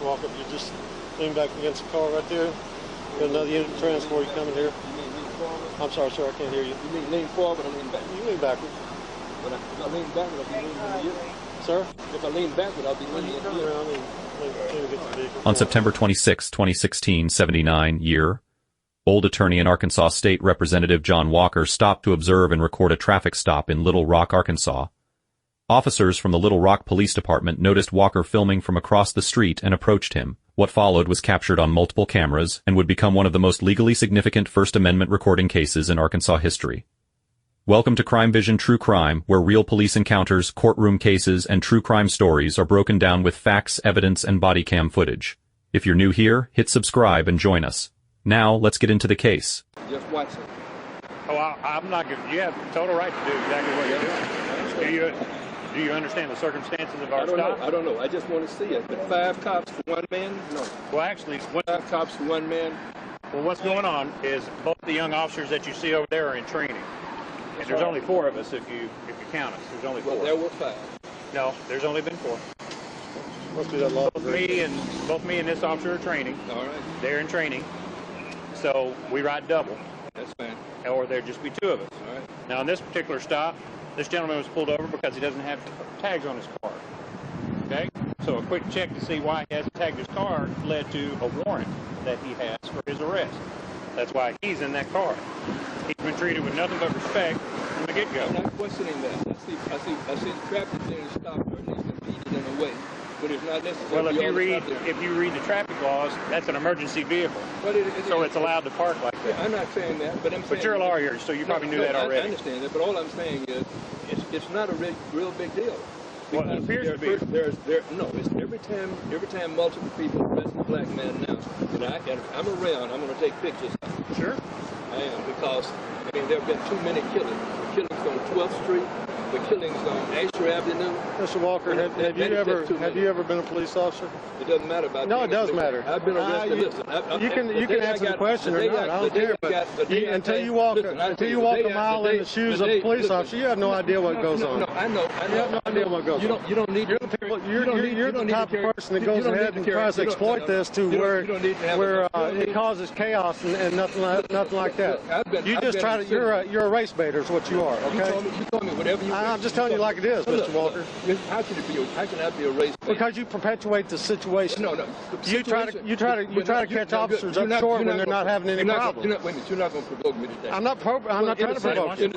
Mr. Walker. If you just lean back against the car right there. Got another unit of transport coming here. You mean lean forward? I'm sorry, sir, I can't hear you. You mean lean forward or lean back? You lean backward. But if I lean backward, I'll be leaning in the year. Sir? If I lean backward, I'll be leaning in the year. On September 26, 2016, 79-year, old attorney and Arkansas State Representative John Walker stopped to observe and record a traffic stop in Little Rock, Arkansas. Officers from the Little Rock Police Department noticed Walker filming from across the street and approached him. What followed was captured on multiple cameras and would become one of the most legally significant First Amendment recording cases in Arkansas history. Welcome to Crime Vision True Crime, where real police encounters, courtroom cases, and true crime stories are broken down with facts, evidence, and body cam footage. If you're new here, hit subscribe and join us. Now, let's get into the case. Just watch it. Oh, I'm not going to. You have total right to do exactly what you're doing. Do you understand the circumstances of our stop? I don't know. I just want to see it. But 5 cops for 1 man? No. Well, actually, 5 cops for 1 man? Well, what's going on is both the young officers that you see over there are in training. And there's only 4 of us if you count us. There's only 4. Well, there were 5. No, there's only been 4. Must be that law. Both me and this officer are training. All right. They're in training. So we ride double. That's fine. Or there'd just be 2 of us. All right. Now, on this particular stop, this gentleman was pulled over because he doesn't have tags on his car. Okay? So a quick check to see why he hasn't tagged his car led to a warrant that he has for his arrest. That's why he's in that car. He's been treated with nothing but respect from the get-go. I'm not questioning that. I see the traffic there is stopped or at least impeded in a way. But it's not necessary. Well, if you read the traffic laws, that's an emergency vehicle. But so it's allowed to park like that. Yeah, I'm not saying that, but I'm saying... But you're a lawyer, so you probably knew that already. I understand that, but all I'm saying is it's not a real big deal. Well, it appears to be. It's every time multiple people arrest a black man now, I'm around, I'm going to take pictures of it. Sure. I am, because, there have been too many killings. The killings on 12th Street, the killings on Asher Avenue. Mr. Walker, have you ever been a police officer? It doesn't matter about No, it does matter. I've been arrested. You can answer the question or not. I don't care. But until you walk a mile in the shoes of a police officer, you have no idea what goes on. No, I know. You have no idea what goes on. You don't need. You're the type of person that goes ahead and tries to exploit this to where it causes chaos and nothing like that. You're a race baiter is what you are. Okay. You told me whatever you. I'm just telling you like it is, Mr. Walker. How can I be a race baiter? Because you perpetuate the situation. No. You try to catch officers up short when they're not having any problems. You're not going to provoke me today. I'm not trying to provoke you.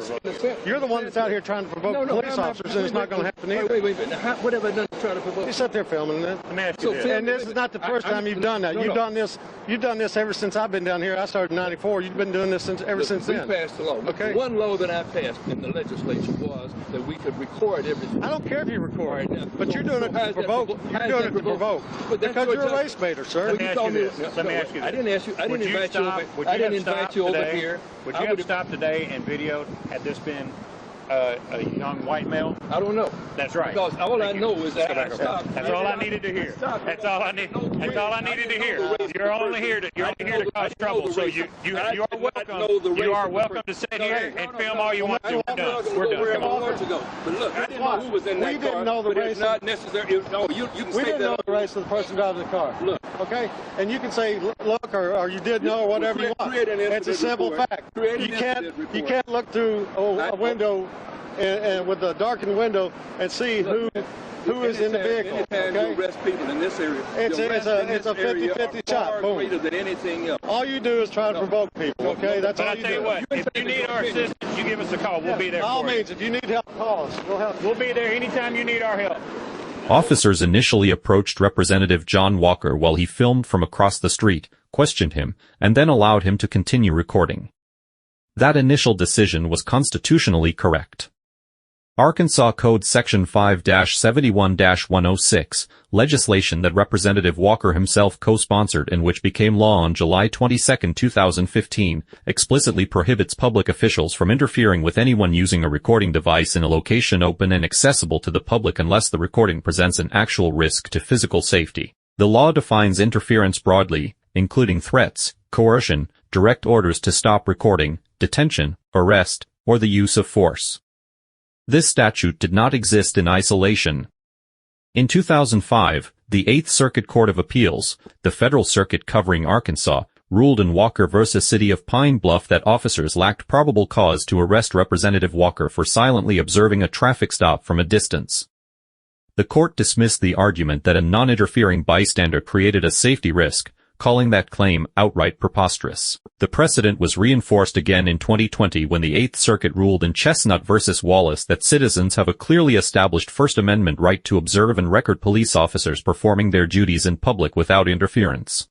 You're the one that's out here trying to provoke police officers, and it's not going to happen either. Wait a minute. What have I done to try to provoke? You sit there filming that. Let me ask you this. And this is not the first time you've done that. You've done this ever since I've been down here. I started in '94. You've been doing this ever since then. We passed the law. Okay. One law that I passed in the legislature was that we could record everything. I don't care if you record, but you're doing it to provoke. You're doing it to provoke. Because you're a race baiter, sir. Let me ask you this. I didn't ask you. I didn't invite you over here. Would you have stopped today and videoed had this been a young white male? I don't know. That's right. Because all I know is that I stopped. That's all I needed to hear. That's all I needed to hear. You're only here to cause trouble. So you are welcome to sit here and film all you want to. We're done. We're done. Come on. But look, I didn't know who was in that car. We didn't know the race. It's not necessary. No, you can say that. We didn't know the race of the person driving the car. Look. Okay? And you can say, look, or you did know, or whatever you want. It's a simple fact. You can't look through a window and with a darkened window and see who is in the vehicle. Okay? You arrest people in this area. It's a 50-50 shot. Boom. Than anything else. All you do is try to provoke people. Okay? That's all you do. But I tell you what, if you need our assistance, you give us a call. We'll be there. By all means, if you need help, call us. We'll help. We'll be there anytime you need our help. Officers initially approached Representative John Walker while he filmed from across the street, questioned him, and then allowed him to continue recording. That initial decision was constitutionally correct. Arkansas Code Section 5-71-106, legislation that Representative Walker himself co-sponsored and which became law on July 22, 2015, explicitly prohibits public officials from interfering with anyone using a recording device in a location open and accessible to the public unless the recording presents an actual risk to physical safety. The law defines interference broadly, including threats, coercion, direct orders to stop recording, detention, arrest, or the use of force. This statute did not exist in isolation. In 2005, The Eighth Circuit Court of Appeals, the federal circuit covering Arkansas, ruled in Walker v. City of Pine Bluff that officers lacked probable cause to arrest Representative Walker for silently observing a traffic stop from a distance. The court dismissed the argument that a non-interfering bystander created a safety risk, calling that claim outright preposterous. The precedent was reinforced again in 2020 when the Eighth Circuit ruled in Chestnut v. Wallace that citizens have a clearly established First Amendment right to observe and record police officers performing their duties in public without interference.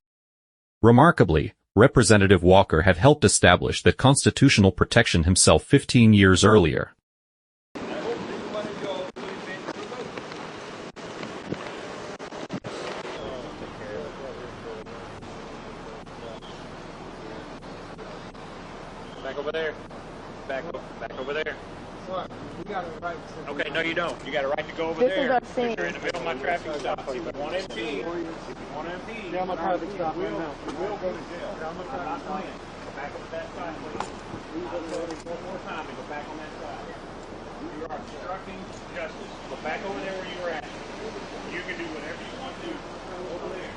Remarkably, Representative Walker had helped establish that constitutional protection himself 15 years earlier. Back over there. Back over there. What? We got a right to... Okay, no you don't. You got a right to go over This there. is our scene. You're in the middle of my traffic stop. If you want to impede, Yeah, my traffic stop right now. you will go to jail. I'm not playing. Go back up that side, please. One more time and go back on that side. You are obstructing justice. Go back over there where you were at. You can do whatever you want to do. Over there.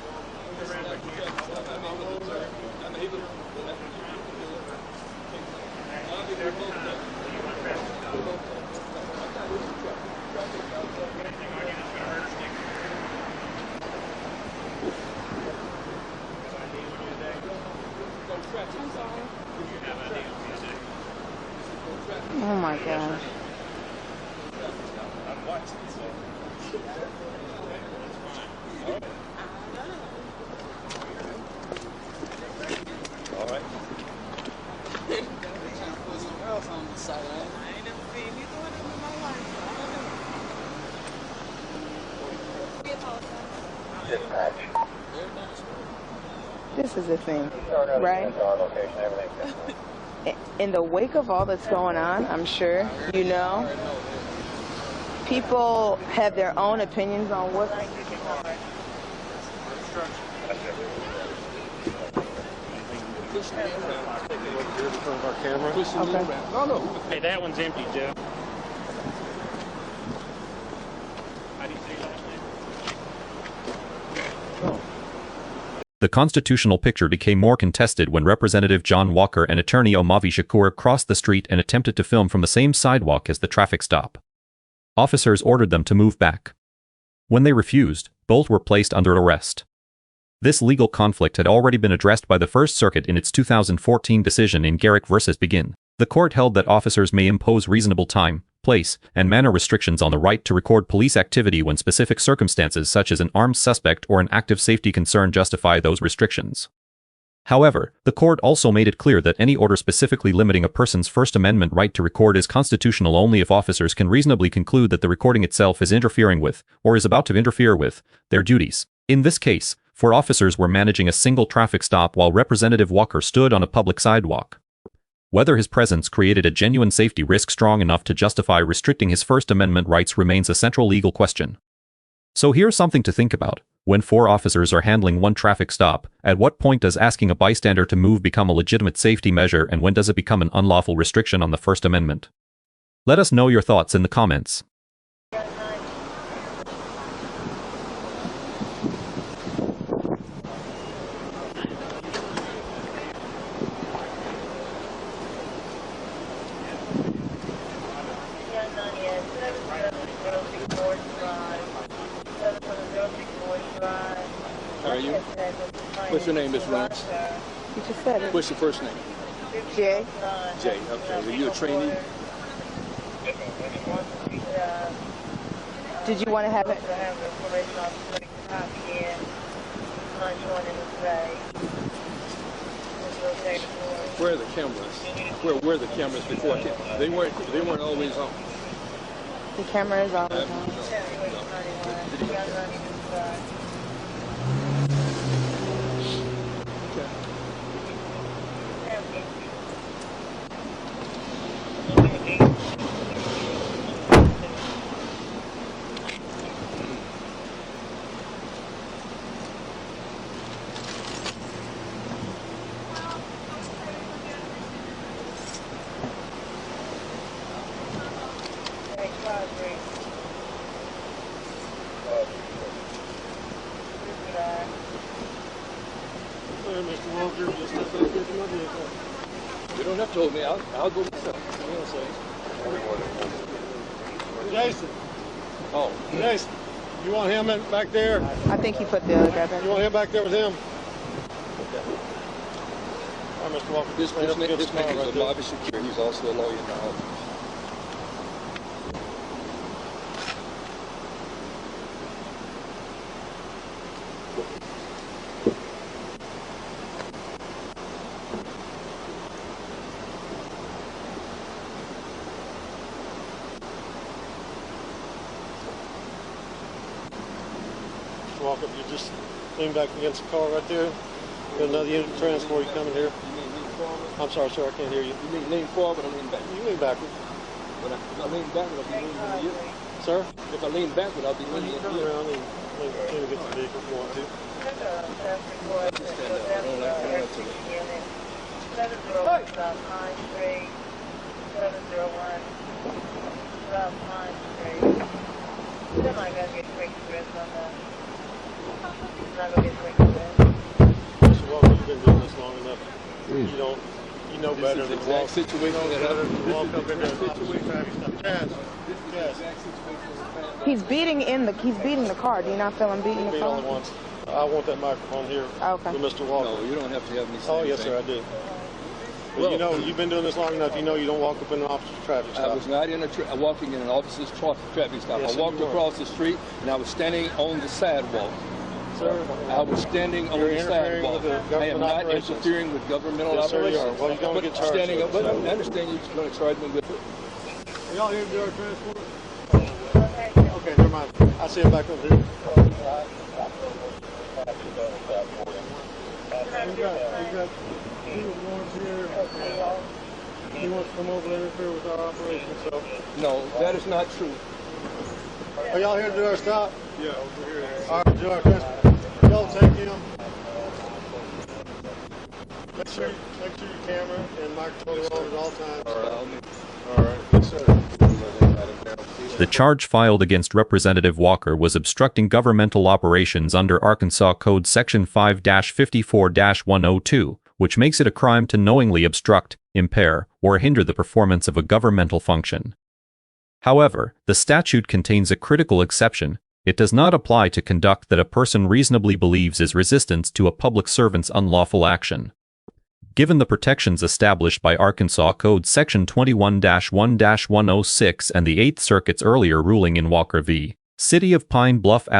Oh my gosh. This is the thing, right? In the wake of all that's going on, I'm sure, you know, people have their own opinions on what... Okay. Hey, that one's empty, Joe. How do you say that? The constitutional picture became more contested when Representative John Walker and attorney Omavi Shakur crossed the street and attempted to film from the same sidewalk as the traffic stop. Officers ordered them to move back. When they refused, both were placed under arrest. This legal conflict had already been addressed by the First Circuit in its 2014 decision in Garrick v. Begin. The court held that officers may impose reasonable time, place, and manner restrictions on the right to record police activity when specific circumstances such as an armed suspect or an active safety concern justify those restrictions. However, the court also made it clear that any order specifically limiting a person's First Amendment right to record is constitutional only if officers can reasonably conclude that the recording itself is interfering with, or is about to interfere with, their duties. In this case, 4 officers were managing a single traffic stop while Representative Walker stood on a public sidewalk. Whether his presence created a genuine safety risk strong enough to justify restricting his First Amendment rights remains a central legal question. So here's something to think about. When 4 officers are handling one traffic stop, at what point does asking a bystander to move become a legitimate safety measure, and when does it become an unlawful restriction on the First Amendment? Let us know your thoughts in the comments. How are you? What's your name, Miss Ross? You just said it. What's your first name? Jay? Jay. Okay. Are you a trainee? Did you want to have it? Where are the cameras? Where were the cameras before? They weren't always on. The camera is on. sir, Mr. Walker, just step back into my vehicle. You don't have to hold me. I'll go myself. Jason, Oh. Jason, you want him back there? I think he put the other guy back. You want him back there with him? All right, Mr. Walker, This stand up man against the car is right a there. lobby security. He's also a lawyer in the office. Mr. Walker, if you just lean back against the car right there. Got another unit of transport coming here. You mean lean forward? I'm sorry, sir, I can't hear you. You mean lean forward or lean back? You lean backward. If I lean backward, I'll be leaning into you. Sir? If I lean backward, I'll be leaning into Turn you. around and maybe get the vehicle if you want to. Stand up. I don't like to. 701 South Pine Street. 701 South Pine Street. Somebody gotta get quick address on that. Not gonna get quick address. Mr. Walker, you've been doing this long enough. You know better This than is to the walk. exact situation You know that better happened. than to walk up in there and stop traffic stop. Chaz, Chaz, He's beating the car. Do you not feel him beating the beat all at car? once. I want that microphone here Okay. with Mr. Walker. No, you don't have to have me say Oh, yes, anything. sir, I do. Well, you know, you've been doing this long enough. You know you don't walk up in an officer's traffic I stop. was not walking in an officer's traffic stop. Yes, I sir, walked you were. across the street and I was standing on the sidewalk. Sir, I was standing on You're the interfering sidewalk. with the I am government not operations. interfering with governmental Yes, sir, you operations. are. Well, you're gonna But get charged standing with up, but it. I understand you're going to charge me with it. Are y'all here to do our transport? Okay, never mind. I see him back over here. We've got two warrants here. He wants to come over and interfere with our operation, so. No, that is not true. Are y'all here to do our stop? Yeah, over here. All right, do our transport. Y'all take him. Make sure your camera and microphone are on at all times. All right. Yes, sir. The charge filed against Representative Walker was obstructing governmental operations under Arkansas Code Section 5-54-102, which makes it a crime to knowingly obstruct, impair, or hinder the performance of a governmental function. However, the statute contains a critical exception. It does not apply to conduct that a person reasonably believes is resistance to a public servant's unlawful action. Given the protections established by Arkansas Code Section 21-1-106 and the Eighth Circuit's earlier ruling in Walker v. City of Pine Bluff ***,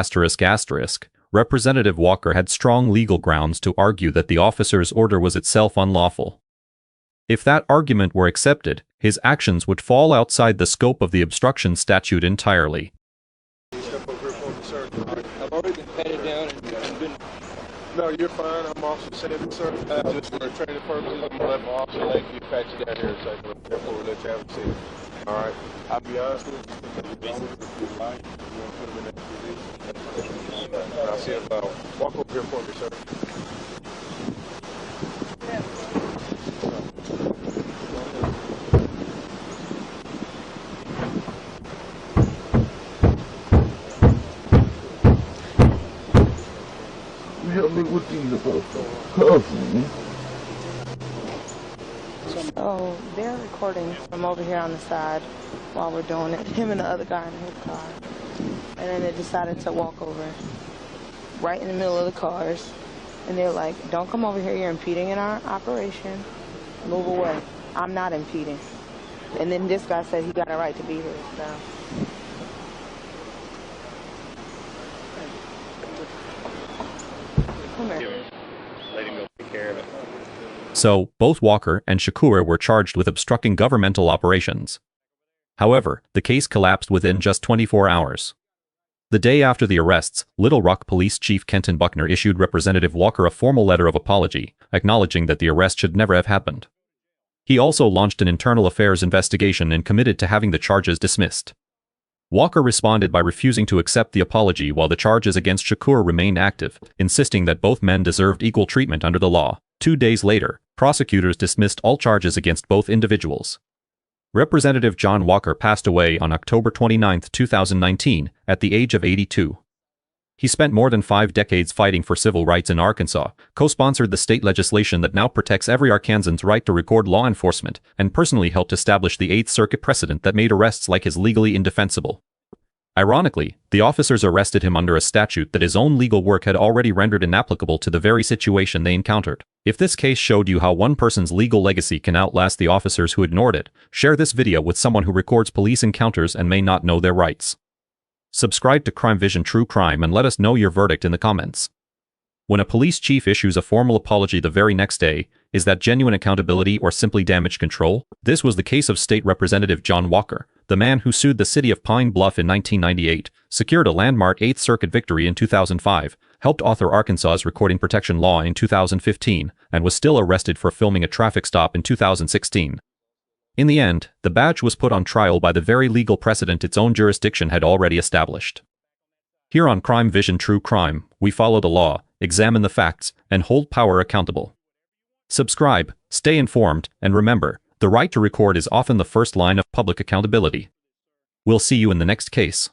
Representative Walker had strong legal grounds to argue that the officer's order was itself unlawful. If that argument were accepted, his actions would fall outside the scope of the obstruction statute entirely. Step over here for me, sir. I've already been patted down and been. No, you're fine. I'm Officer Sanders, sir. Just for training purposes, I'm gonna let my officer let you pat you down here and say, therefore we let you have a seat. All right. I'll be honest with you. You want to put him in that position. I'll see him walk over here for me, sir. Help me with these cuffs. So they're recording from over here on the side while we're doing it. Him and the other guy in his car. And then they decided to walk over right in the middle of the cars. And they're like, don't come over here. You're impeding in our operation. Move away. I'm not impeding. And then this guy said he got a right to be here. So. Come here. Let him go take care of it. So, both Walker and Shakur were charged with obstructing governmental operations. However, the case collapsed within just 24 hours. The day after the arrests, Little Rock Police Chief Kenton Buckner issued Representative Walker a formal letter of apology, acknowledging that the arrest should never have happened. He also launched an internal affairs investigation and committed to having the charges dismissed. Walker responded by refusing to accept the apology while the charges against Shakur remained active, insisting that both men deserved equal treatment under the law. 2 days later, prosecutors dismissed all charges against both individuals. Representative John Walker passed away on October 29, 2019, at the age of 82. He spent more than 5 decades fighting for civil rights in Arkansas, co-sponsored the state legislation that now protects every Arkansan's right to record law enforcement, and personally helped establish the 8th Circuit precedent that made arrests like his legally indefensible. Ironically, the officers arrested him under a statute that his own legal work had already rendered inapplicable to the very situation they encountered. If this case showed you how one person's legal legacy can outlast the officers who ignored it, share this video with someone who records police encounters and may not know their rights. Subscribe to Crime Vision True Crime and let us know your verdict in the comments. When a police chief issues a formal apology the very next day, is that genuine accountability or simply damage control? This was the case of State Representative John Walker, the man who sued the city of Pine Bluff in 1998, secured a landmark 8th Circuit victory in 2005, helped author Arkansas's recording protection law in 2015, and was still arrested for filming a traffic stop in 2016. In the end, the badge was put on trial by the very legal precedent its own jurisdiction had already established. Here on Crime Vision True Crime, we follow the law, examine the facts, and hold power accountable. Subscribe, stay informed, and remember, the right to record is often the first line of public accountability. We'll see you in the next case.